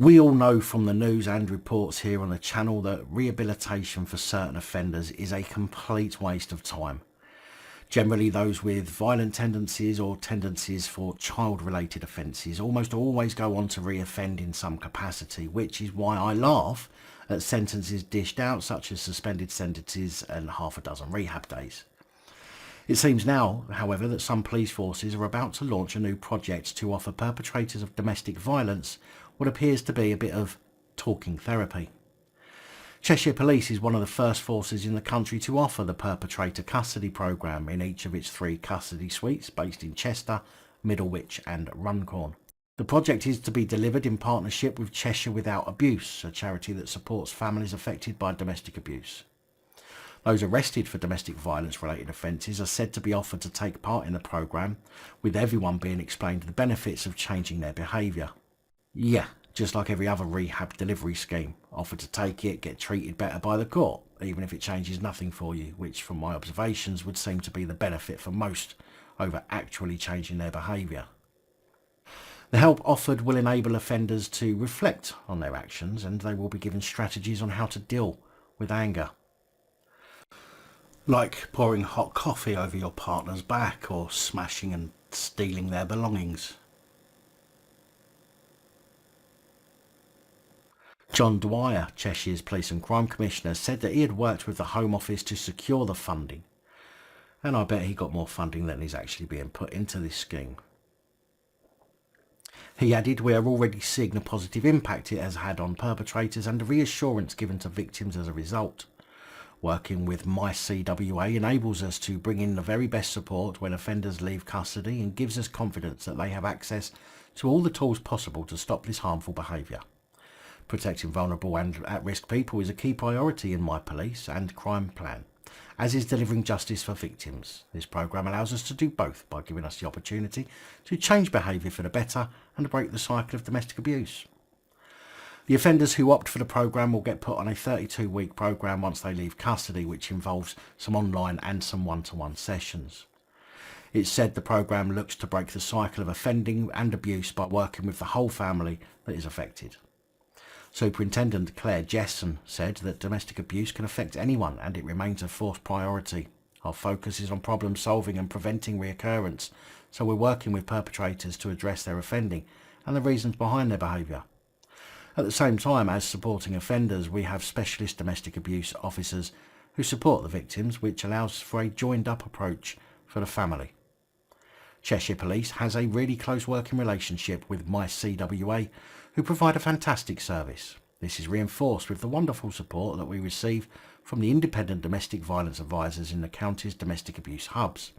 We all know from the news and reports here on the channel that rehabilitation for certain offenders is a complete waste of time. Generally, those with violent tendencies or tendencies for child-related offences almost always go on to re-offend in some capacity, which is why I laugh at sentences dished out such as suspended sentences and half a dozen rehab days. It seems now, however, that some police forces are about to launch a new project to offer perpetrators of domestic violence what appears to be a bit of talking therapy. Cheshire Police is one of the first forces in the country to offer the perpetrator custody programme in each of its 3 custody suites based in Chester, Middlewich and Runcorn. The project is to be delivered in partnership with Cheshire Without Abuse, a charity that supports families affected by domestic abuse. Those arrested for domestic violence related offences are said to be offered to take part in the programme, with everyone being explained the benefits of changing their behaviour. Yeah, just like every other rehab delivery scheme, offered to take it, get treated better by the court, even if it changes nothing for you, which from my observations would seem to be the benefit for most over actually changing their behaviour. The help offered will enable offenders to reflect on their actions, and they will be given strategies on how to deal with anger. Like pouring hot coffee over your partner's back or smashing and stealing their belongings. John Dwyer, Cheshire's Police and Crime Commissioner, said that he had worked with the Home Office to secure the funding, and I bet he got more funding than is actually being put into this scheme. He added, "We are already seeing the positive impact it has had on perpetrators and the reassurance given to victims as a result. Working with MyCWA enables us to bring in the very best support when offenders leave custody and gives us confidence that they have access to all the tools possible to stop this harmful behaviour. Protecting vulnerable and at-risk people is a key priority in my police and crime plan, as is delivering justice for victims. This programme allows us to do both by giving us the opportunity to change behaviour for the better and break the cycle of domestic abuse." The offenders who opt for the programme will get put on a 32-week programme once they leave custody, which involves some online and some one-to-one sessions. It's said the programme looks to break the cycle of offending and abuse by working with the whole family that is affected. Superintendent Claire Jesson said that domestic abuse can affect anyone and it remains a forced priority. Our focus is on problem solving and preventing reoccurrence, so we're working with perpetrators to address their offending and the reasons behind their behaviour. At the same time as supporting offenders, we have specialist domestic abuse officers who support the victims, which allows for a joined-up approach for the family. Cheshire Police has a really close working relationship with MyCWA, who provide a fantastic service. This is reinforced with the wonderful support that we receive from the independent domestic violence advisors in the county's domestic abuse hubs.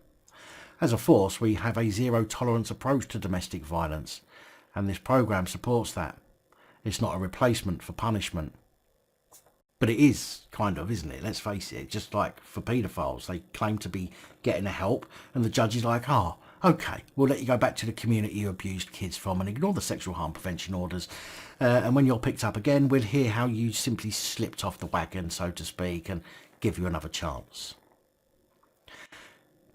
As a force, we have a zero-tolerance approach to domestic violence, and this programme supports that. It's not a replacement for punishment. But it is, kind of, isn't it? Let's face it. Just like for paedophiles, they claim to be getting the help, and the judge is like, "Oh, okay, we'll let you go back to the community you abused kids from and ignore the sexual harm prevention orders. And when you're picked up again, we'll hear how you simply slipped off the wagon, so to speak, and give you another chance."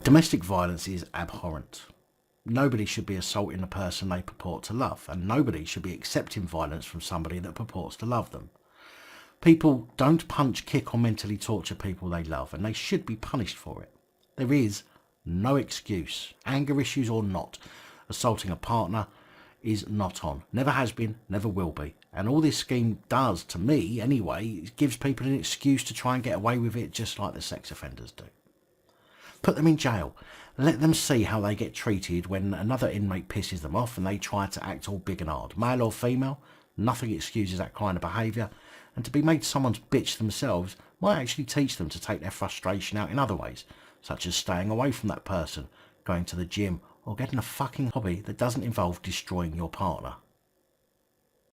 Domestic violence is abhorrent. Nobody should be assaulting a person they purport to love, and nobody should be accepting violence from somebody that purports to love them. People don't punch, kick or mentally torture people they love, and they should be punished for it. There is no excuse, anger issues or not. Assaulting a partner is not on. Never has been, never will be. And all this scheme does, to me anyway, it gives people an excuse to try and get away with it just like the sex offenders do. Put them in jail. Let them see how they get treated when another inmate pisses them off and they try to act all big and hard. Male or female, nothing excuses that kind of behaviour, and to be made someone's bitch themselves might actually teach them to take their frustration out in other ways, such as staying away from that person, going to the gym, or getting a fucking hobby that doesn't involve destroying your partner.